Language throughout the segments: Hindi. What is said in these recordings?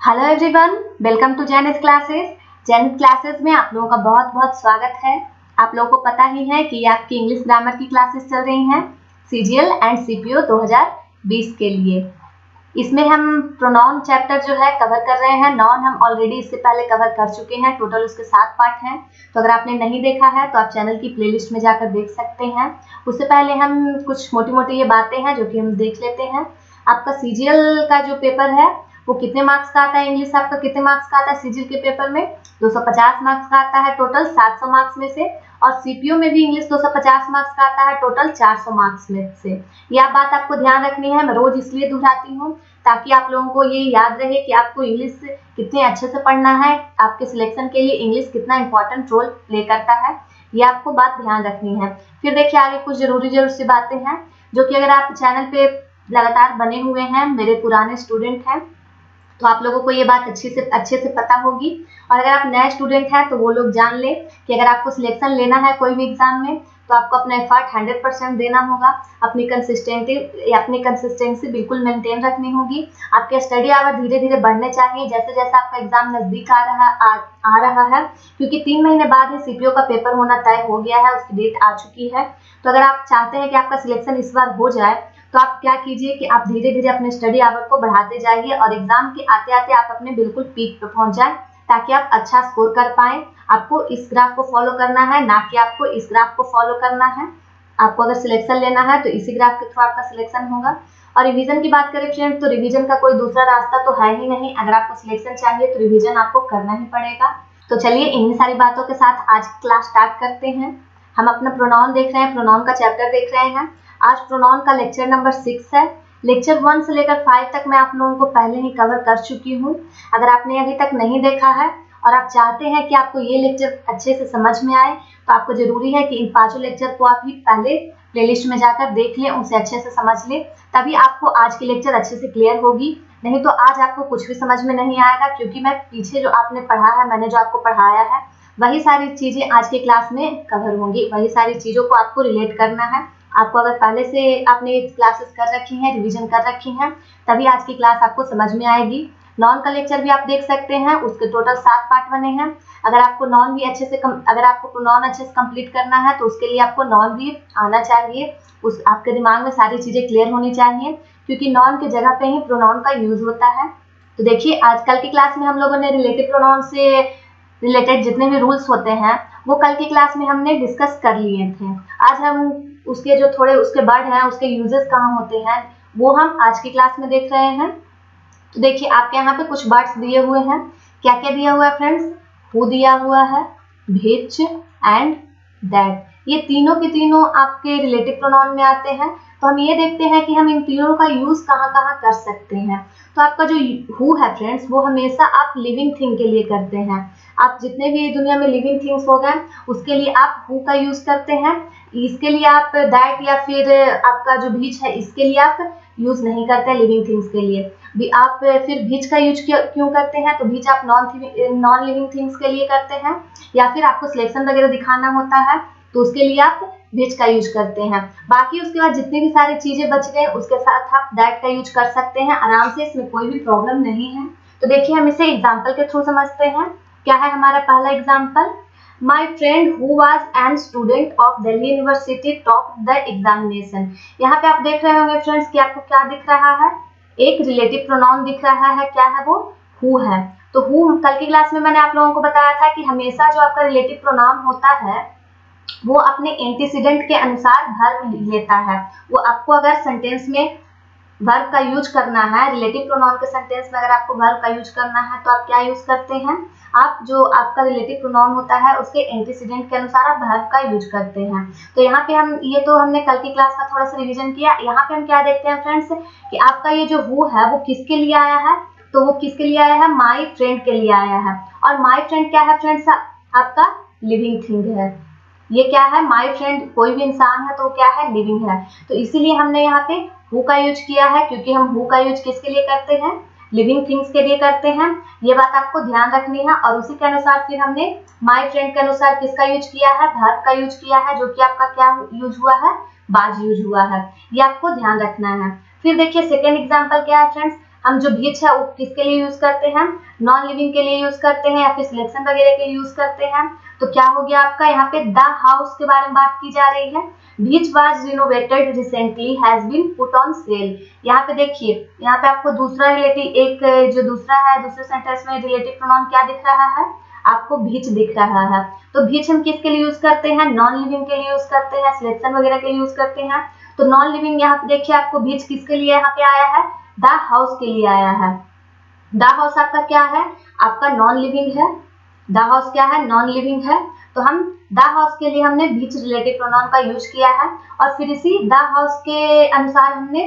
Hello everyone, welcome to Zenith classes. Zenith classes में आप लोगों का बहुत बहुत स्वागत है। आप लोगों को पता ही है कि ये आपकी इंग्लिश ग्रामर की क्लासेस चल रही हैं सीजीएल एंड सीपीओ 2020 के लिए। इसमें हम प्रोनाउन चैप्टर जो है कवर कर रहे हैं। नाउन हम ऑलरेडी इससे पहले कवर कर चुके हैं, टोटल उसके 7 पार्ट हैं। तो अगर आपने नहीं देखा है तो आप चैनल की प्लेलिस्ट में जाकर देख सकते हैं। उससे पहले हम कुछ मोटी मोटी ये बातें हैं जो कि हम देख लेते हैं। आपका सीजीएल का जो पेपर है वो कितने मार्क्स का आता है, इंग्लिश आपका कितने मार्क्स का आता है सीजीएल के पेपर में? 250 मार्क्स का आता है टोटल 700 मार्क्स में से। और सीपीओ में भी इंग्लिश 250 मार्क्स का आता है टोटल 400 मार्क्स में से। यह बात आपको ध्यान रखनी है, मैं रोज इसलिए दोहराती हूँ ताकि आप लोगों को ये याद रहे कि आपको इंग्लिश कितने अच्छे से पढ़ना है, आपके सिलेक्शन के लिए इंग्लिश कितना इंपॉर्टेंट रोल प्ले करता है, ये आपको बात ध्यान रखनी है। फिर देखिए आगे कुछ जरूरी सी बातें हैं जो कि अगर आप चैनल पे लगातार बने हुए हैं, मेरे पुराने स्टूडेंट हैं, तो आप लोगों को ये बात अच्छे से पता होगी। और अगर आप नए स्टूडेंट हैं तो वो लोग जान ले कि अगर आपको सिलेक्शन लेना है कोई भी एग्जाम में तो आपको अपना एफर्ट 100% देना होगा। अपनी कंसिस्टेंसी बिल्कुल मेंटेन रखनी होगी। आपके स्टडी आवर धीरे धीरे बढ़ने चाहिए जैसे जैसे आपका एग्जाम नजदीक आ रहा है, क्योंकि 3 महीने बाद ही सीपीओ का पेपर होना तय हो गया है, उसकी डेट आ चुकी है। तो अगर आप चाहते हैं कि आपका सिलेक्शन इस बार हो जाए तो आप क्या कीजिए कि आप धीरे धीरे अपने स्टडी आवर को बढ़ाते जाइए और एग्जाम के आते आते आप अपने बिल्कुल पीक पे पहुंच जाए ताकि आप अच्छा स्कोर कर पाए। आपको इस ग्राफ को फॉलो करना है, ना कि आपको इस ग्राफ को फॉलो करना है। आपको अगर सिलेक्शन लेना है तो इसी ग्राफ के थ्रू आपका सिलेक्शन होगा। और रिवीजन की बात करें फ्रेंड, तो रिवीजन का कोई दूसरा रास्ता तो है ही नहीं। अगर आपको सिलेक्शन चाहिए तो रिवीजन आपको करना ही पड़ेगा। तो चलिए इन्हीं सारी बातों के साथ आज की क्लास स्टार्ट करते हैं। हम अपना प्रोनाउन देख रहे हैं, प्रोनाउन का चैप्टर देख रहे हैं। आज प्रोनाउन का लेक्चर नंबर 6 है। लेक्चर 1 से लेकर 5 तक मैं आप लोगों को पहले ही कवर कर चुकी हूँ। अगर आपने अभी तक नहीं देखा है और आप चाहते हैं कि आपको ये लेक्चर अच्छे से समझ में आए तो आपको जरूरी है कि इन 5 लेक्चर को आप ही पहले प्लेलिस्ट में जाकर देख लें, उसे अच्छे से समझ लें, तभी आपको आज की लेक्चर अच्छे से क्लियर होगी। नहीं तो आज आपको कुछ भी समझ में नहीं आएगा, क्योंकि मैं पीछे जो आपने पढ़ा है, मैंने जो आपको पढ़ाया है वही सारी चीजें आज की क्लास में कवर होंगी। वही सारी चीजों को आपको रिलेट करना है। आपको अगर पहले से आपने क्लासेस कर रखी हैं, रिवीजन कर रखी हैं, तभी आज की क्लास आपको समझ में आएगी। नॉन का लेक्चर भी आप देख सकते हैं, उसके टोटल 7 पार्ट बने हैं। अगर आपको नॉन भी अगर आपको नॉन अच्छे से कंप्लीट करना है तो उसके लिए आपको नॉन भी आना चाहिए। आपके दिमाग में सारी चीजें क्लियर होनी चाहिए, क्योंकि नॉन की जगह पे ही प्रोनाउन का यूज होता है। तो देखिए आजकल की क्लास में हम लोगों ने रिलेटिव प्रोनाउन से रिलेटेड जितने भी रूल्स होते हैं वो कल की क्लास में हमने डिस्कस कर लिए थे। आज हम उसके जो थोड़े उसके वर्ड हैं, उसके यूजेस कहाँ होते हैं, वो हम आज की क्लास में देख रहे हैं। तो देखिए आपके यहाँ पे कुछ वर्ड्स दिए हुए हैं। क्या क्या दिया हुआ है फ्रेंड्स? हु दिया हुआ है, व्हिच एंड दैट। ये तीनों के तीनों आपके रिलेटिव प्रोनाउन में आते हैं। तो हम ये देखते हैं कि हम इन तीनों का यूज कहाँ कहाँ कर सकते हैं। तो आपका जो हु है फ्रेंड्स, वो हमेशा आप लिविंग थिंग के लिए करते हैं। आप जितने भी दुनिया में लिविंग थिंग्स हो गए उसके लिए आप हु का यूज करते हैं। इसके लिए आप दैट या फिर आपका जो व्हिच है इसके लिए आप यूज नहीं करते हैं लिविंग थिंग्स के लिए भी। आप फिर व्हिच का यूज क्यों करते हैं? तो व्हिच आप नॉन लिविंग थिंग्स के लिए करते हैं, या फिर आपको सिलेक्शन वगैरह दिखाना होता है तो उसके लिए आप व्हिच का यूज करते हैं। बाकी उसके बाद जितनी भी सारी चीजें बच गए उसके साथ आप दैट का यूज कर सकते हैं आराम से, इसमें कोई भी प्रॉब्लम नहीं है। तो देखिए हम इसे एग्जाम्पल के थ्रू समझते हैं। क्या है हमारा पहला example? My friend who was an student of Delhi University topped the examination। यहाँ पे आप देख रहे होंगे फ्रेंड्स कि आपको क्या दिख रहा है? एक रिलेटिव प्रोनाउन दिख रहा है। क्या है वो? हु है। तो हु कल की क्लास में मैंने आप लोगों को बताया था कि हमेशा जो आपका रिलेटिव प्रोनाउन होता है वो अपने एंटीसीडेंट के अनुसार वर्ब लेता है। वो आपको अगर सेंटेंस में वर्ब का यूज करना है, रिलेटिव प्रोनाउन के सेंटेंस में अगर आपको वर्ब का यूज करना है तो आप क्या यूज करते हैं? आप जो आपका रिलेटिव प्रोनाउन होता है उसके एंटीसीडेंट के अनुसार आप वर्ब का यूज करते हैं। तो यहाँ पे हम ये तो हमने कल की क्लास का थोड़ा सा रिवीजन किया। यहाँ पे हम क्या देखते हैं फ्रेंड्स कि आपका ये जो हु है वो किसके लिए आया है? तो वो किसके लिए आया है? माई फ्रेंड के लिए आया है। और माई फ्रेंड क्या है फ्रेंड्स? आपका लिविंग थिंग है। ये क्या है? माई फ्रेंड कोई भी इंसान है तो क्या है? लिविंग है। तो इसीलिए हमने यहाँ पे हु का यूज किया है, क्योंकि हम हु का यूज किसके लिए करते हैं? लिविंग थिंग्स के लिए करते हैं। ये बात आपको ध्यान रखनी है। और उसी के अनुसार फिर हमने माई फ्रेंड के अनुसार किसका यूज किया है? वर्ब का यूज किया है, जो कि आपका क्या यूज हुआ है? बाज यूज हुआ है। ये आपको ध्यान रखना है। फिर देखिए सेकेंड एग्जाम्पल क्या है फ्रेंड्स? हम जो बीच है वो किसके लिए यूज करते हैं, नॉन लिविंग के लिए यूज करते हैं या फिर सिलेक्शन वगैरह के लिए यूज करते हैं। तो क्या हो गया आपका यहाँ पे द हाउस के बारे में बात की जा रही है। Beach was renovated recently has been put on sale. यहाँ पे देखिए, यहाँ पे आपको दूसरा रिलेटिव, एक जो दूसरा है दूसरे सेंटेंस में रिलेटिव प्रोनाउन क्या दिख रहा है, आपको बीच दिख रहा है। तो बीच हम किसके लिए यूज करते हैं, नॉन लिविंग के लिए यूज करते हैं, सिलेक्शन वगैरह के लिए यूज करते हैं। तो नॉन लिविंग यहाँ पे देखिए आपको बीच किसके लिए यहाँ पे आया है, द हाउस के लिए आया है। द हाउस आपका क्या है, आपका नॉन लिविंग है। द हाउस क्या है, नॉन लिविंग है। तो हम द हाउस के लिए हमने बीच रिलेटिव प्रोनाउन का यूज किया है और फिर इसी द हाउस के अनुसार हमने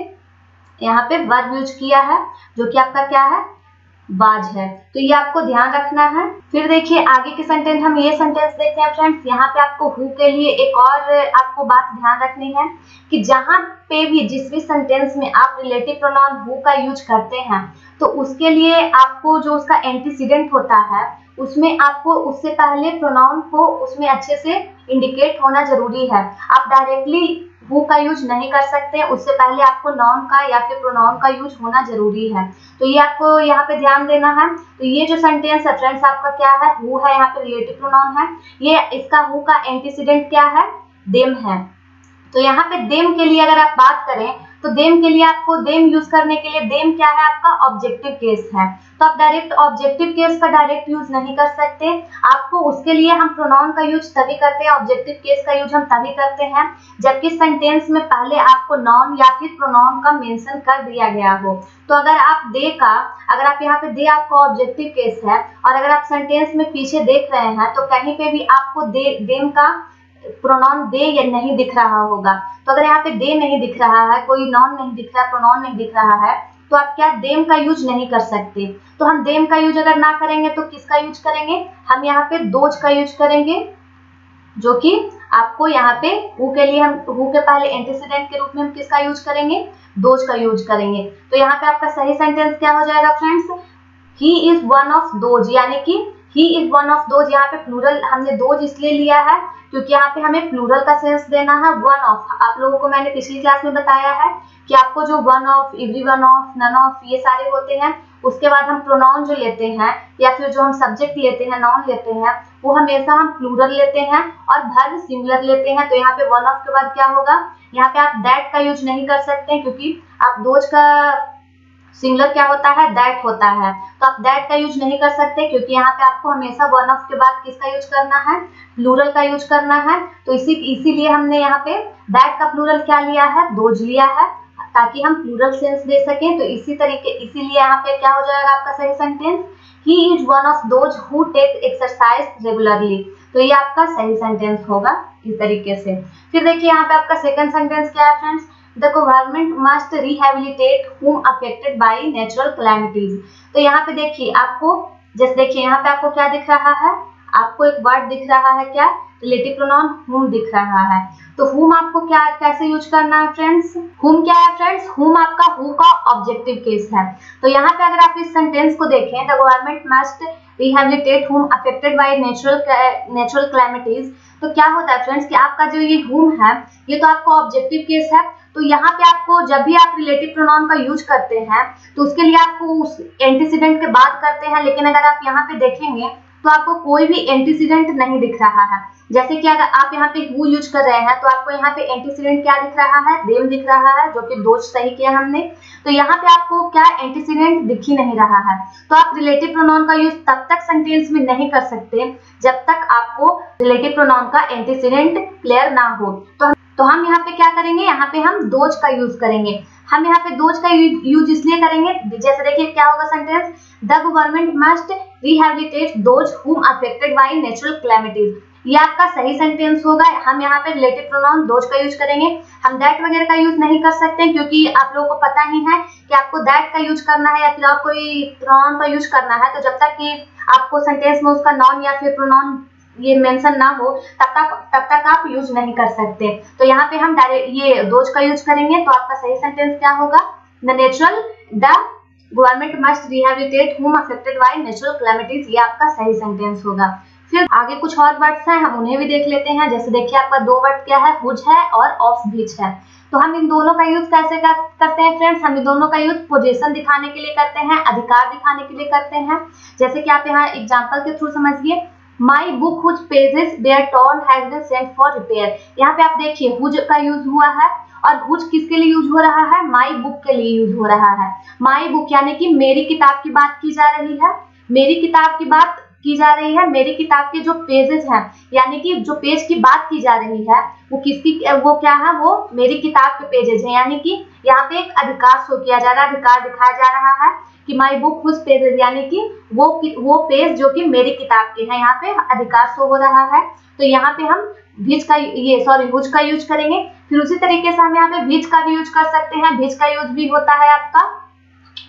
यहाँ पे वर्ब यूज किया है जो कि आपका क्या है, वाज है। तो ये आपको ध्यान रखना है। फिर देखिए आगे के सेंटेंस, हम ये सेंटेंस देखते हैं फ्रेंड्स। यहाँ पे आपको हु के लिए एक और आपको बात ध्यान रखनी है कि जहाँ पे भी जिस भी सेंटेंस में आप रिलेटिव प्रोनाउन हु का यूज करते हैं तो उसके लिए आपको जो उसका एंटीसीडेंट होता है उसमें आपको उससे पहले प्रोनाउन को उसमें अच्छे से इंडिकेट होना जरूरी है। आप डायरेक्टली हु का यूज नहीं कर सकते, उससे पहले आपको नाउन का या फिर प्रोनाउन का यूज होना जरूरी है। तो ये आपको यहाँ पे ध्यान देना है। तो ये जो सेंटेंस है फ्रेंड्स आपका क्या है, हु है, यहाँ पे रिलेटिव प्रोनाउन है। ये इसका हु का एंटीसीडेंट क्या है, देम है। तो यहाँ पे देम के लिए अगर आप बात करें तो देम के लिए आपको देम यूज करने के लिए देम क्या है, आपका ऑब्जेक्टिव केस है। तो आप डायरेक्ट ऑब्जेक्टिव केस का डायरेक्ट यूज नहीं कर सकते। आपको उसके लिए हम प्रोनाउन का यूज तभी करते हैं, ऑब्जेक्टिव केस का यूज हम तभी करते हैं जबकि सेंटेंस में पहले आपको नाउन या फिर प्रोनाउन का मेंशन कर दिया गया हो। तो अगर आप दे का, अगर आप यहाँ पे दे आपका ऑब्जेक्टिव केस है और अगर आप सेंटेंस में पीछे देख रहे हैं तो कहीं पे भी आपको देम का प्रोनाउन दे या नहीं दिख रहा होगा। तो अगर यहाँ पे दे नहीं दिख रहा है, कोई नाउन नहीं दिख रहा है, प्रोनाउन नहीं दिख रहा है, तो आप क्या देम का यूज नहीं कर सकते। तो हम देम का यूज अगर ना करेंगे तो किसका यूज करेंगे, हम यहाँ पे दोज का यूज करेंगे जो कि आपको यहाँ पे हु के लिए हम हु के पहले एंटीसीडेंट के रूप में हम किसका यूज करेंगे, दोज का यूज करेंगे। तो यहाँ पे आपका सही सेंटेंस क्या हो जाएगा friends, he is one of those, यानी कि ही इज वन ऑफ दोज। यहाँ पे प्लूरल हमने दोज इसलिए लिया है क्योंकि यहाँ पे हमें प्लूरल का सेंस देना है। वन ऑफ, आप लोगों को मैंने पिछली क्लास में बताया है कि आपको जो one of, every one of, none of, ये सारे होते हैं, उसके बाद हम प्रोनाउन जो लेते हैं या फिर जो हम सब्जेक्ट लेते हैं, नाउन लेते हैं, वो हमेशा हम प्लूरल लेते हैं और वर्ब सिंगुलर लेते हैं। तो यहाँ पे वन ऑफ के बाद क्या होगा, यहाँ पे आप दैट का यूज नहीं कर सकते क्योंकि आप दोज का सिंगुलर क्या होता है, दैट होता है। तो आप दैट का यूज नहीं कर सकते क्योंकि यहाँ पे आपको हमेशा वन ऑफ के बाद किसका यूज करना है, प्लूरल का यूज करना है। तो इसीलिए हमने यहाँ पे दैट का प्लूरल क्या लिया है, दोज लिया है, ताकि हम प्लूरल सेंस दे सकें। तो इसीलिए यहाँ पे क्या हो जाएगा आपका सही sentence, he is one of those who take exercise regularly. तो ये आपका सही सेंटेंस होगा इस तरीके से। फिर देखिए यहाँ पे आपका सेकंड सेंटेंस क्या है friends, The government must rehabilitate whom affected by natural calamities। तो यहाँ पे देखिए आपको, जैसे देखिए यहाँ पे आपको क्या दिख रहा है, आपको एक वर्ड दिख रहा है, क्या, रिलेटिव प्रोनाउन whom दिख रहा है। तो whom आपको क्या कैसे यूज करना है फ्रेंड्स, whom क्या है फ्रेंड्स, whom आपका who का ऑब्जेक्टिव केस है। तो यहाँ पे अगर आप इस सेंटेंस को देखें, the government must rehabilitate whom affected by natural calamities, तो क्या होता है फ्रेंड्स कि आपका जो ये whom है ये तो आपका ऑब्जेक्टिव केस है। तो यहाँ पे आपको जब भी आप रिलेटिव प्रोनाउन का यूज करते हैं तो उसके लिए आपको उस एंटीसीडेंट के बाद करते हैं, लेकिन अगर आप यहाँ पे देखेंगे तो आपको कोई भी एंटीसीडेंट नहीं दिख रहा है। जैसे कि अगर आप यहाँ पे हु यूज कर रहे हैं तो आपको यहाँ पे एंटीसीडेंट क्या दिख रहा है, देम दिख रहा है, जो कि दोज सही किया हमने। तो यहाँ पे आपको क्या एंटीसीडेंट दिख ही नहीं रहा है। तो आप रिलेटिव प्रोनाउन का यूज तब तक सेंटेंस में नहीं कर सकते जब तक आपको रिलेटिव प्रोनाउन का एंटीसीडेंट क्लियर ना हो। तो हम यहाँ पे क्या करेंगे, यहाँ पे हम दोज का यूज करेंगे। हम यहाँ पे दोज का यूज इसलिए करेंगे, जैसे देखिए क्या होगा sentence, the government must rehabilitate those हुम अफेक्टेड बाय नेचुरल कैलेमिटीज। ये आपका सही सेंटेंस होगा। हम यहाँ पे रिलेटिव प्रोनाउन दोज का यूज करेंगे, हम दैट वगैरह का यूज नहीं कर सकते क्योंकि आप लोगों को पता ही है कि आपको दैट का यूज करना है या फिर आप कोई प्रोनाउन का यूज करना है। तो जब तक कि आपको सेंटेंस में उसका नाउन या फिर प्रोनाउन ये मेंशन ना हो तब तक आप यूज नहीं कर सकते। तो यहाँ पे हम डायरेक्ट ये दोज का यूज करेंगे। तो आपका सही सेंटेंस क्या होगा, द गवर्नमेंट मस्ट रिहैबिलिटेट हुम अफेक्टेड बाय नेचुरल कैलेमिटीज। ये आपका सही सेंटेंस होगा। फिर आगे कुछ और वर्ड्स हैं, हम उन्हें भी देख लेते हैं। जैसे देखिए आपका दो वर्ड क्या है, हुज है और ऑफ बीच है। तो हम इन दोनों का यूज कैसे करते हैं फ्रेंड्स, हम इन दोनों का यूज पोजीशन दिखाने के लिए करते हैं, अधिकार दिखाने के लिए करते हैं। जैसे कि आप यहाँ एग्जांपल के थ्रू समझिए, my book whose pages were torn has been sent for repair. यहाँ पे आप देखिए हुज का यूज हुआ है और हुज किसके लिए यूज हो रहा है, माई बुक के लिए यूज हो रहा है। माई बुक यानी कि मेरी किताब की बात की जा रही है, मेरी किताब की बात की जा रही है। मेरी किताब के जो पेजेस हैं यानी कि जो पेज की बात की जा रही है वो किसकी, वो क्या है, वो मेरी किताब के पेजेस हैं। यानी कि यहाँ पे एक अधिकार शो किया जा रहा है, अधिकार दिखाया जा रहा है कि माई बुक हुज पेजेस, यानी कि वो पेज जो कि मेरी किताब के हैं, यहाँ पे अधिकार शो हो रहा है। तो यहाँ पे हम बीच का हुज का यूज करेंगे। फिर उसी तरीके से हम यहाँ पे बीच का भी यूज कर सकते हैं। बीच का यूज भी होता है आपका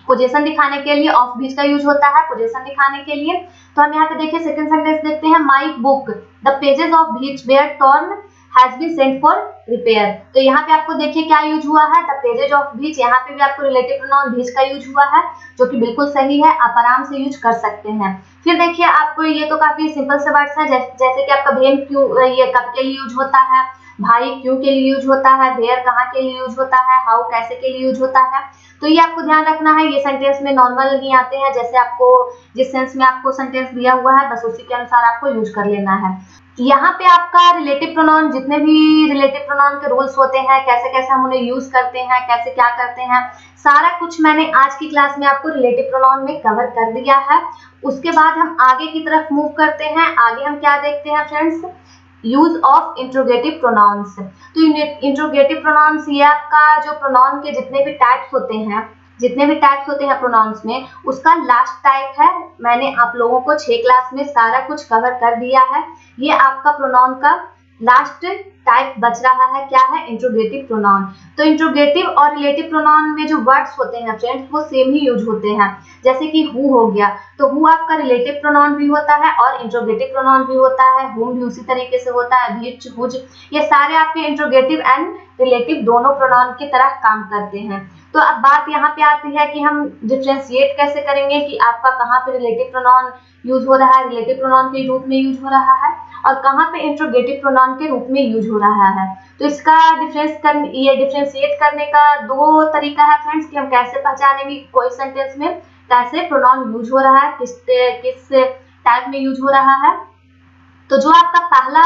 पोजीशन दिखाने के लिए, ऑफ बीच का यूज होता है पोजीशन दिखाने के लिए। तो हम यहाँ पे देखिए सेकंड सेंटेंस देखते हैं, my book the pages of which were torn has been sent for repair. तो यहाँ पे आपको देखिए क्या यूज हुआ है, द पेजेस ऑफ बीच। यहाँ पे भी आपको रिलेटिव प्रोनाउन बीच का यूज हुआ है, जो कि बिल्कुल सही है, आप आराम से यूज कर सकते हैं। फिर देखिए आपको ये तो काफी सिंपल से वर्ड्स है, जैसे कि आपका भेन क्यों, ये कब के लिए यूज होता है, भाई क्यों के लिए यूज होता है, वेयर कहाँ के लिए यूज होता है, हाउ कैसे के लिए यूज होता है। तो ये आपको ध्यान रखना है, ये सेंटेंस में नॉर्मल नहीं आते हैं, जैसे आपको जिस सेंस में आपको सेंटेंस दिया हुआ है बस उसी के अनुसार आपको यूज कर लेना है। यहाँ पे आपका रिलेटिव प्रोनाउन, जितने भी रिलेटिव प्रोनाउन के रूल्स होते हैं, कैसे कैसे हम उन्हें यूज करते हैं, कैसे क्या करते हैं, सारा कुछ मैंने आज की क्लास में आपको रिलेटिव प्रोनाउन में कवर कर दिया है। उसके बाद हम आगे की तरफ मूव करते हैं। आगे हम क्या देखते हैं friends, use of interrogative pronounce. तो इंट्रोगेटिव प्रोनाउंस ये आपका जो प्रोनाउन के जितने भी टाइप्स होते हैं प्रोनाउंस में, उसका लास्ट टाइप है। मैंने आप लोगों को 6 क्लास में सारा कुछ कवर कर दिया है। ये आपका प्रोनाउन का लास्ट टाइप बच रहा है, क्या है, इंट्रोगेटिव प्रोनाउन। तो इंट्रोगेटिव और रिलेटिव प्रोनाउन में जो वर्ड्स होते हैं फ्रेंड्स वो सेम ही यूज होते हैं। जैसे कि हु हो गया, तो हु आपका रिलेटिव प्रोनाउन भी होता है और इंट्रोगेटिव प्रोनाउन भी होता है। हुम भी उसी तरीके से होता है, व्हिच, हुज, ये सारे आपके इंट्रोगेटिव एंड रिलेटिव दोनों प्रोनाउन की तरह काम करते हैं। तो अब बात यहाँ पे आती है कि हम डिफरेंशिएट कैसे करेंगे कि आपका कहाँ पे रिलेटिव प्रोनाउन यूज हो रहा है, रिलेटिव प्रोनाउन के रूप में यूज हो रहा है, और कहाँ पे इंट्रोगेटिव प्रोनाउन के रूप में यूज हो रहा है। तो इसका डिफरेंशिएट करने का 2 तरीका है फ्रेंड्स कि हम कैसे पहचानेंगे कोई सेंटेंस में कैसे प्रोनाउन यूज हो रहा है, किस टाइप में यूज हो रहा है। तो जो आपका पहला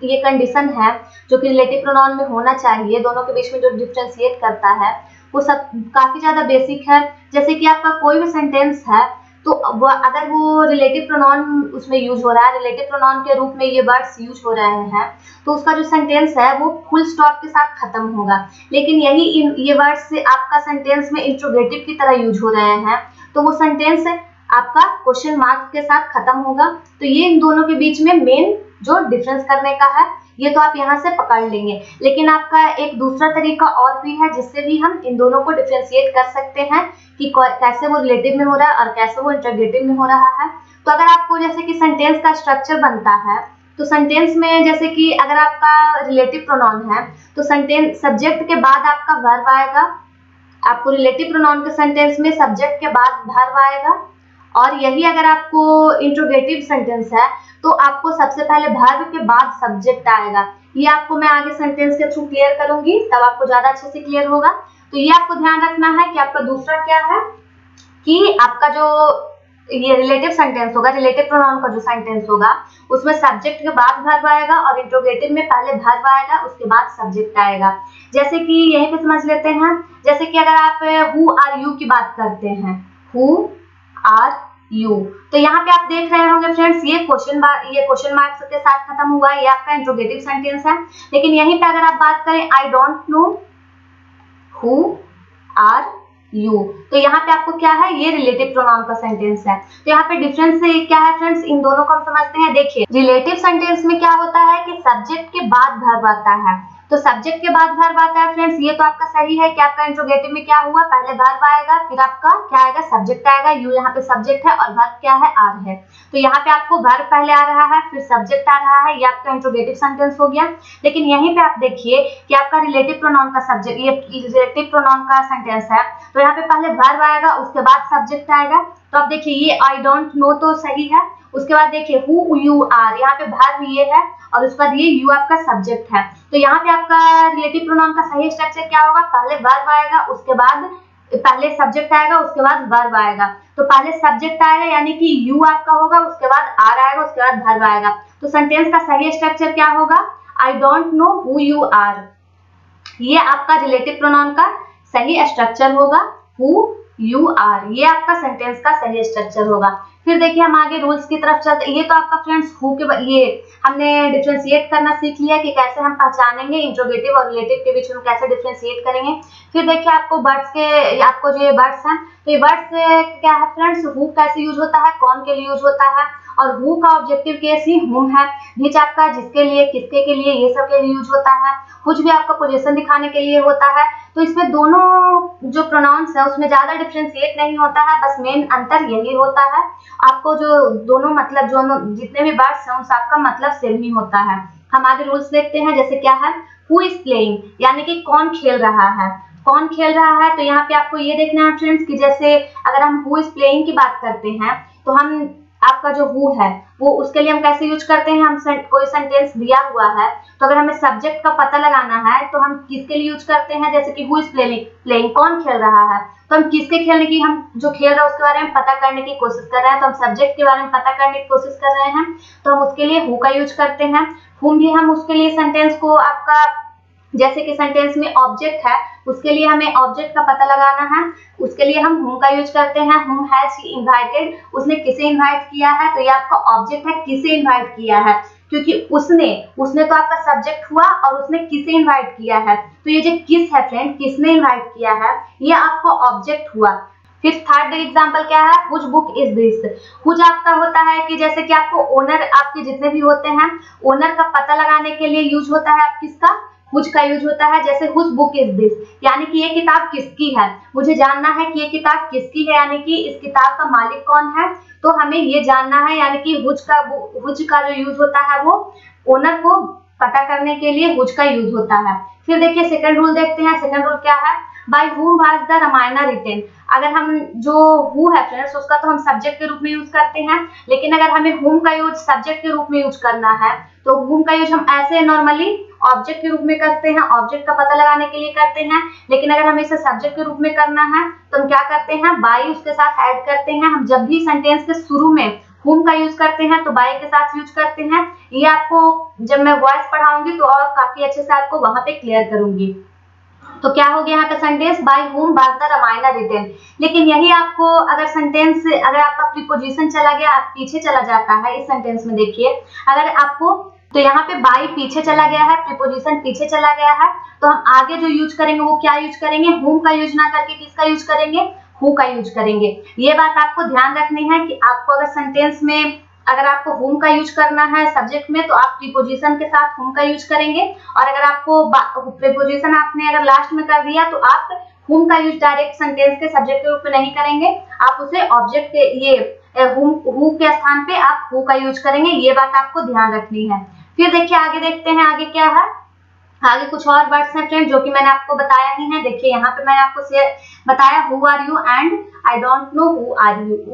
ये कंडीशन है जो कि रिलेटिव प्रोनाउन में होना चाहिए, दोनों के बीच में जो डिफरेंशिएट करता है, वो सब काफी ज्यादा बेसिक है। जैसे कि आपका कोई भी सेंटेंस है तो अगर वो रिलेटिव प्रोनाउन उसमें यूज हो रहा है, रिलेटिव प्रोनाउन के रूप में ये वर्ड्स यूज हो रहे हैं, तो उसका जो सेंटेंस है वो फुल स्टॉप के साथ खत्म होगा। लेकिन ये वर्ड्स आपका सेंटेंस में इंट्रोगेटिव की तरह यूज हो रहे हैं, तो वो सेंटेंस आपका क्वेश्चन मार्क के साथ खत्म होगा। तो ये इन दोनों के बीच में मेन जो डिफरेंस करने का है, ये तो आप यहाँ से पकड़ लेंगे। लेकिन आपका एक दूसरा तरीका और भी है जिससे भी हम इन दोनों को डिफरेंशिएट कर सकते हैं कि कैसे वो रिलेटिव में हो रहा है और कैसे वो इंट्रोगेटिव में हो रहा है। तो अगर आपको जैसे कि सेंटेंस का स्ट्रक्चर बनता है, तो सेंटेंस में जैसे कि अगर आपका रिलेटिव प्रोनाउन है तो सेंटेंस सब्जेक्ट के बाद आपका वर्ब आएगा। आपको रिलेटिव प्रोनाउन के सेंटेंस में सब्जेक्ट के बाद वर्ब आएगा, और यही अगर आपको इंट्रोगेटिव सेंटेंस है तो आपको सबसे पहले वर्ब के बाद सब्जेक्ट आएगा। ये आपको मैं आगे सेंटेंस के थ्रू क्लियर करूंगी, तब आपको ज्यादा अच्छे से क्लियर होगा। तो ये आपको ध्यान रखना है कि आपका दूसरा क्या है कि आपका जो ये रिलेटिव सेंटेंस होगा, रिलेटिव प्रोनाउन का जो सेंटेंस होगा, उसमें सब्जेक्ट के बाद वर्ब आएगा और इंट्रोगेटिव में पहले वर्ब आएगा उसके बाद सब्जेक्ट आएगा। जैसे कि यहीं पे समझ लेते हैं, जैसे कि अगर आप हु आर यू की बात करते हैं, हु आर यू, तो यहाँ पे आप देख रहे होंगे फ्रेंड्स ये क्वेश्चन मार्क्स के साथ खत्म हुआ है, ये आपका इंट्रोगेटिव सेंटेंस है। लेकिन यहीं पे अगर आप बात करें I don't know who are you, तो यहाँ पे आपको क्या है, ये रिलेटिव प्रोनाउन का सेंटेंस है। तो यहाँ पे डिफरेंस क्या है फ्रेंड्स, इन दोनों को हम समझते हैं। देखिए रिलेटिव सेंटेंस में क्या होता है कि सब्जेक्ट के बाद वर्ब आता है, तो सब्जेक्ट के बाद वर्ब आता है फ्रेंड्स, ये तो आपका सही है कि आपका इंट्रोगेटिव में क्या हुआ, पहले वर्ब आएगा फिर आपका क्या आएगा, सब्जेक्ट आएगा। यू यहाँ पे सब्जेक्ट है और वर्ब क्या है, आर है। तो यहाँ पे आपको वर्ब पहले आ रहा है फिर सब्जेक्ट आ रहा है, ये आपका इंट्रोगेटिव सेंटेंस हो गया। लेकिन यहीं पे आप देखिए कि आपका रिलेटिव प्रोनाउन का सब्जेक्ट, ये रिलेटिव प्रोनाउन का सेंटेंस है, तो यहाँ पे पहले वर्ब आएगा उसके बाद सब्जेक्ट आएगा। तो आप देखिए ये आई डोंट नो तो सही है, उसके बाद देखिए हु यू आर, यहाँ पे वर्ब ये है और उसके बाद ये यू आपका सब्जेक्ट है। तो यहाँ पे आपका रिलेटिव प्रोनाउन का सही स्ट्रक्चर क्या होगा, पहले वर्ब आएगा, उसके बाद पहले सब्जेक्ट आएगा, उसके बाद वर्ब आएगा। तो पहले सब्जेक्ट आएगा यानी कि यू आपका होगा, उसके बाद आर आएगा, उसके बाद वर्ब आएगा। तो सेंटेंस का सही स्ट्रक्चर क्या होगा, I don't know who you are. ये आपका रिलेटिव प्रोनाउन का सही स्ट्रक्चर होगा, हु यू आर, ये आपका सेंटेंस का सही स्ट्रक्चर होगा। फिर देखिए हम आगे रूल्स की तरफ चलते। ये तो आपका फ्रेंड्स हु के ये हमने डिफरेंशिएट करना सीख लिया कि कैसे हम पहचानेंगे इंट्रोगेटिव और रिलेटिव के बीच में कैसे डिफरेंशिएट करेंगे। फिर देखिए आपको वर्ड्स के, आपको जो ये वर्ड्स हैं, तो ये वर्ड्स क्या है फ्रेंड्स, हु कैसे यूज होता है, कौन के लिए यूज होता है, और हु का ऑब्जेक्टिव केस ही हुम है, व्हिच आपका जिसके लिए, किसके के लिए, ये सब के लिए यूज होता है, कुछ भी आपका पोजीशन दिखाने के लिए होता है। तो इसमें दोनों जो प्रोनाउंस है उसमें ज्यादा डिफरेंशिएट नहीं होता है, बस मेन अंतर यही होता है, आपको जो दोनों मतलब जो जितने भी वर्ड्स हैं उन सबका मतलब सेम ही होता है। हम आगे रूल्स देखते हैं, जैसे क्या है, हु इज प्लेइंग, यानी कि कौन खेल रहा है, कौन खेल रहा है। तो यहाँ पे आपको ये देखना है फ्रेंड्स कि जैसे अगर हम हु इज प्लेइंग की बात करते हैं तो हम आपका जो हु है वो उसके लिए हम कैसे यूज करते हैं, हम कोई सेंटेंस दिया हुआ है तो अगर हमें सब्जेक्ट का पता लगाना है तो हम किसके लिए यूज करते हैं, जैसे कि हु इज प्लेइंग, कौन खेल रहा है, तो हम किसके खेलने की, हम जो खेल रहा है उसके बारे में पता करने की कोशिश कर रहे हैं, तो हम सब्जेक्ट के बारे में पता करने की कोशिश कर रहे हैं तो हम उसके लिए हु का यूज करते हैं। हुम भी हम उसके लिए सेंटेंस को आपका, जैसे कि सेंटेंस में ऑब्जेक्ट है उसके लिए हमें ऑब्जेक्ट का पता लगाना है, उसके लिए हम हुम का यूज करते हैं। हुम हैज ही इनवाइटेड, उसने किसे इनवाइट किया है, तो ये आपका ऑब्जेक्ट है, किसे इनवाइट किया है, क्योंकि उसने तो आपका सब्जेक्ट हुआ और उसने किसे इनवाइट किया है, तो ये जो किस है फ्रेंड, किसने इनवाइट किया है, ये आपका ऑब्जेक्ट हुआ। फिर थर्ड एग्जांपल क्या है, which book is this. Which आपका होता है कि जैसे कि आपको ओनर, आपके जितने भी होते हैं ओनर का पता लगाने के लिए यूज होता है, आप किसका, व्हिच का यूज होता है। जैसे व्हिच बुक इज दिस, यानी कि ये किताब किसकी है, मुझे जानना है कि ये किताब किसकी है, यानी कि इस किताब का मालिक कौन है, तो हमें ये जानना है, यानी कि व्हिच का जो यूज होता है वो ओनर को पता करने के लिए व्हिच का यूज होता है। फिर देखिए सेकंड रूल देखते हैं। सेकंड रूल क्या है, by whom was the Ramayana written. अगर हम जो हु है फ्रेंड्स उसका तो हम सब्जेक्ट के रूप में यूज करते हैं, लेकिन अगर हमें whom का यूज सब्जेक्ट के रूप में यूज करना है तो whom का यूज हम ऐसे नॉर्मली ऑब्जेक्ट के रूप में करते हैं, ऑब्जेक्ट का पता लगाने के लिए करते हैं। लेकिन अगर हमें इसे सब्जेक्ट के रूप में करना है तो हम क्या करते हैं, बाय उसके साथ ऐड करते हैं। हम जब भी सेंटेंस के शुरू में whom का यूज करते हैं तो बाय के साथ यूज करते हैं। ये आपको जब मैं वॉइस पढ़ाऊंगी तो और काफी अच्छे से आपको वहां पे क्लियर करूंगी। तो क्या हो गया यहाँ पे sentence, by whom was the Ramayana written. लेकिन यही आपको अगर सेंटेंस, अगर आपका प्रीपोजिशन चला गया, आप पीछे चला जाता है इस सेंटेंस में, देखिए अगर आपको, तो यहाँ पे बाय पीछे चला गया है, प्रीपोजिशन पीछे चला गया है, तो हम आगे जो यूज करेंगे वो क्या यूज करेंगे, whom का यूज ना करके किसका यूज करेंगे, हु का यूज करेंगे। ये बात आपको ध्यान रखनी है कि आपको अगर सेंटेंस में अगर आपको whom का यूज करना है सब्जेक्ट में तो आप प्रीपोजिशन के साथ whom का यूज करेंगे, और अगर आपको प्रीपोजिशन आपने अगर लास्ट में कर दिया तो आप whom का यूज डायरेक्ट सेंटेंस के सब्जेक्ट के रूप में नहीं करेंगे, आप उसे ऑब्जेक्ट के ये who के स्थान पे आप who का यूज करेंगे। ये बात आपको ध्यान रखनी है। फिर देखिए आगे देखते हैं, आगे क्या है, आगे कुछ और वर्ड्स हैं फ्रेंड जो कि मैंने आपको बताया ही है। देखिए यहाँ पे मैंने आपको बताया who are you and I don't know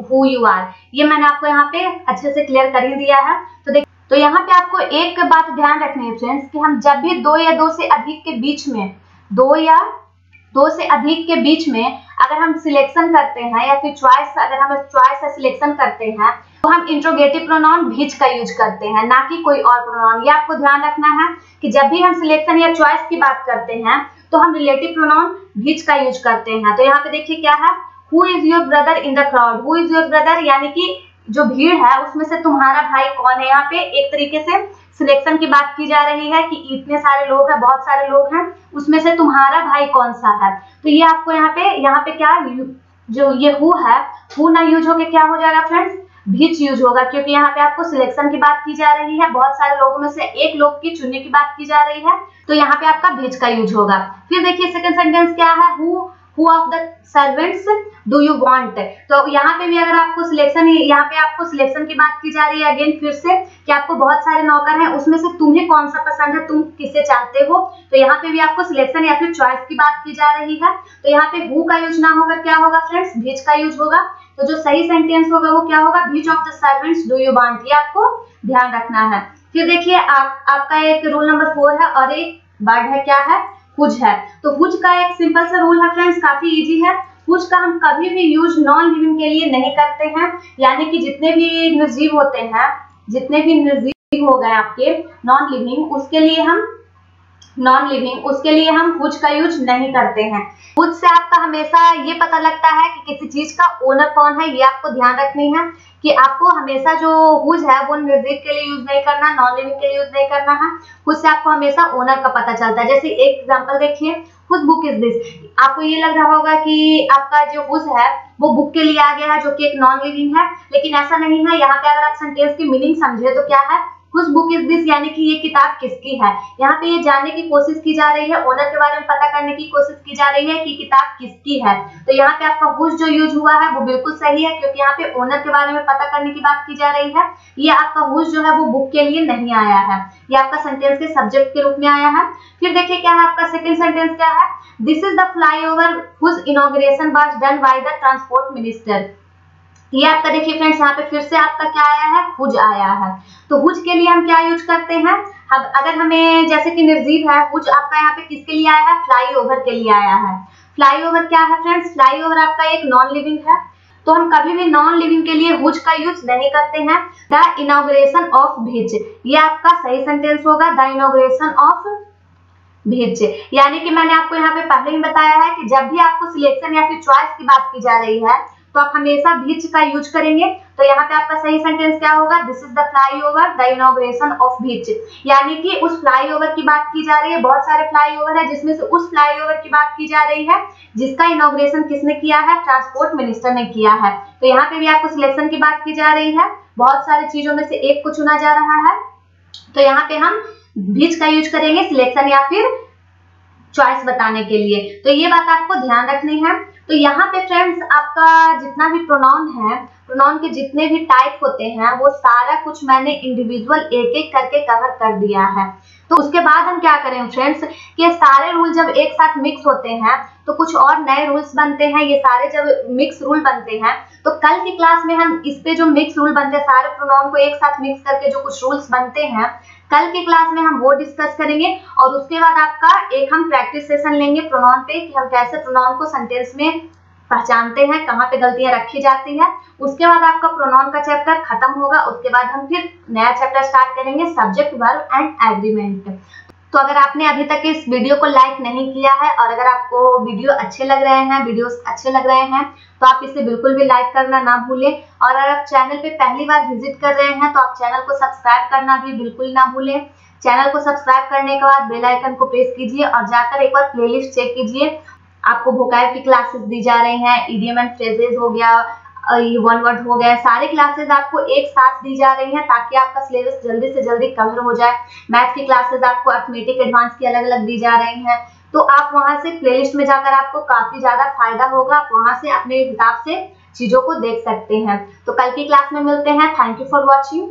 who you are, ये मैंने आपको यहाँ पे अच्छे से क्लियर कर ही दिया है। तो यहाँ पे आपको एक बात ध्यान रखनी है फ्रेंड्स कि हम जब भी दो या दो से अधिक के बीच में, दो या दो से अधिक के बीच में अगर हम सिलेक्शन करते हैं या फिर चॉइस, अगर हम चॉइस या सिलेक्शन करते हैं तो हम इंट्रोगेटिव प्रोनाउन व्हिच का यूज करते हैं, ना कि कोई और प्रोनाउन। ये आपको ध्यान रखना है कि जब भी हम सिलेक्शन या चॉइस की बात करते हैं तो हम रिलेटिव प्रोनाउन व्हिच का यूज करते हैं। तो यहाँ पे देखिए क्या है, who is your brother in the crowd. Who is your brother यानी कि जो भीड़ है उसमें से तुम्हारा भाई कौन है। यहाँ पे एक तरीके से सिलेक्शन की बात की जा रही है कि इतने सारे लोग हैं, बहुत सारे लोग हैं, उसमें से तुम्हारा भाई कौन सा है। तो ये आपको यहाँ पे क्या, जो ये हु है, हु ना यूज होके क्या हो जाएगा फ्रेंड्स, व्हिच यूज होगा, क्योंकि यहाँ पे आपको सिलेक्शन की बात की जा रही है, बहुत सारे लोगों में से एक लोग की चुनने की बात की जा रही है, तो यहाँ पे आपका व्हिच का यूज होगा। फिर देखिए सेकंड सेंटेंस क्या है, who of the servants do you want. तो यहाँ पे भी अगर आपको सिलेक्शन, यहाँ पे आपको सिलेक्शन की बात की जा रही है अगेन फिर से कि आपको बहुत सारे नौकर हैं, उसमें से तुम्हें कौन सा पसंद है, तुम किसे चाहते हो। तो यहाँ पे भी आपको सिलेक्शन या फिर चॉइस की बात की जा रही है। तो यहाँ पे हु का यूज ना होकर क्या होगा फ्रेंड्स, व्हिच का यूज होगा। तो जो सही सेंटेंस होगा वो क्या होगा, which of the servants do you want, ये आपको ध्यान रखना है। फिर देखिए आपका एक रूल नंबर 4 है और एक वर्ड है, क्या है, हुज है। तो हुज का एक सिंपल सा रूल है फ्रेंड्स, काफी इजी है। हुज का हम कभी भी यूज नॉन लिविंग के लिए नहीं करते हैं, यानी कि जितने भी निर्जीव होते हैं, जितने भी निर्जीव हो गए आपके नॉन लिविंग, उसके लिए हम हुज का यूज नहीं करते हैं। हुज से आपका हमेशा ये पता लगता है कि किसी चीज का ओनर कौन है, ये आपको ध्यान रखनी है कि आपको हमेशा जो हुज है वो निर्जीव के लिए यूज नहीं करना, नॉन लिविंग के लिए यूज नहीं करना है। हुज से आपको हमेशा ओनर का पता चलता है। जैसे एक एग्जांपल देखिए, हुज बुक इज दिस। आपको ये लग रहा होगा कि आपका जो हुज है वो बुक के लिए आ गया है, जो कि एक नॉन लिविंग है, लेकिन ऐसा नहीं है। यहाँ पे अगर आप सेंटेंस की मीनिंग समझे तो क्या है, हुज बुक इज दिस, यानी कि ये किताब किसकी है। यहाँ पे ये जानने की कोशिश की जा रही है, ओनर के बारे में पता करने की कोशिश की जा रही है कि किताब किसकी है। तो यहाँ पे आपका हुज जो यूज हुआ है वो बिल्कुल सही है, क्योंकि यहाँ पे ओनर के बारे में पता करने की बात की जा रही है। ये आपका हुज जो है वो बुक के लिए नहीं आया है, ये आपका सेंटेंस के सब्जेक्ट के रूप में आया है। फिर देखिए क्या है आपका सेकेंड सेंटेंस, क्या है, this is the flyover whose inauguration was done by the transport minister. ये आपका देखिए फ्रेंड्स, यहाँ पे फिर से आपका क्या आया है, हुज आया है। तो हुज के लिए हम क्या यूज करते हैं, अब अगर हमें जैसे कि निर्जीव है, हुज आपका यहाँ पे किसके लिए आया है, फ्लाईओवर के लिए आया है। फ्लाईओवर क्या है फ्रेंड्स, फ्लाईओवर आपका एक नॉन लिविंग है, तो हम कभी भी नॉन लिविंग के लिए हुज का यूज नहीं करते हैं। द इनॉग्रेशन ऑफ व्हिच, ये आपका सही सेंटेंस होगा, द इनॉग्रेशन ऑफ व्हिच। यानी कि मैंने आपको यहाँ पे पहले ही बताया है कि जब भी आपको सिलेक्शन या फिर चॉइस की बात की जा रही है तो आप हमेशा व्हिच का यूज करेंगे। तो यहाँ पे आपका सही सेंटेंस क्या होगा, this is the flyover the inauguration of which, यानी कि उस फ्लाईओवर की बात की जा रही है। बहुत सारे फ्लाईओवर है, जिसमें से उस फ्लाईओवर की बात की जा रही है जिसका इनॉग्रेशन किसने किया है, ट्रांसपोर्ट मिनिस्टर ने किया है। तो यहाँ पे भी आपको सिलेक्शन की बात की जा रही है, बहुत सारी चीजों में से एक को चुना जा रहा है, तो यहाँ पे हम व्हिच का यूज करेंगे सिलेक्शन या फिर चॉइस बताने के लिए। तो ये बात आपको ध्यान रखनी है। तो यहाँ पे फ्रेंड्स आपका जितना भी प्रोनाउन है, प्रोनाउन के जितने भी टाइप होते हैं वो सारा कुछ मैंने इंडिविजुअल एक एक करके कवर कर दिया है। तो उसके बाद हम क्या करें फ्रेंड्स, कि सारे रूल जब एक साथ मिक्स होते हैं तो कुछ और नए रूल्स बनते हैं। ये सारे जब मिक्स रूल बनते हैं तो कल की क्लास में हम इस पे जो मिक्स रूल बनते हैं, सारे प्रोनाउन को एक साथ मिक्स करके जो कुछ रूल्स बनते हैं, कल की क्लास में हम वो डिस्कस करेंगे। और उसके बाद आपका एक हम प्रैक्टिस सेशन लेंगे प्रोनाउन पे, कि हम कैसे प्रोनाउन को सेंटेंस में पहचानते हैं, कहाँ पे गलतियां रखी जाती है। उसके बाद आपका प्रोनाउन का चैप्टर खत्म होगा, उसके बाद हम फिर नया चैप्टर स्टार्ट करेंगे, सब्जेक्ट, वर्ब एंड एग्रीमेंट। तो अगर आपने अभी तक इस वीडियो को लाइक नहीं किया है और अगर आपको वीडियो अच्छे लग रहे हैं, वीडियोस अच्छे लग रहे हैं, तो आप इसे बिल्कुल भी लाइक करना ना भूलें। और अगर आप चैनल पे पहली बार विजिट कर रहे हैं तो आप चैनल को सब्सक्राइब करना भी बिल्कुल ना भूलें। चैनल को सब्सक्राइब करने के बाद बेल आइकन को प्रेस कीजिए और जाकर एक बार प्लेलिस्ट चेक कीजिए। आपको वोकैब की क्लासेस दी जा रही हैं, इडियम एंड फ्रेजेस हो गया, ये वन वर्ड हो गया, सारी क्लासेस आपको एक साथ दी जा रही हैं ताकि आपका सिलेबस जल्दी से जल्दी कवर हो जाए। मैथ की क्लासेस आपको अर्थमेटिक एडवांस की अलग अलग दी जा रही हैं, तो आप वहां से प्लेलिस्ट में जाकर आपको काफी ज्यादा फायदा होगा। आप वहां से अपने हिसाब से चीजों को देख सकते हैं। तो कल की क्लास में मिलते हैं। Thank you for watching.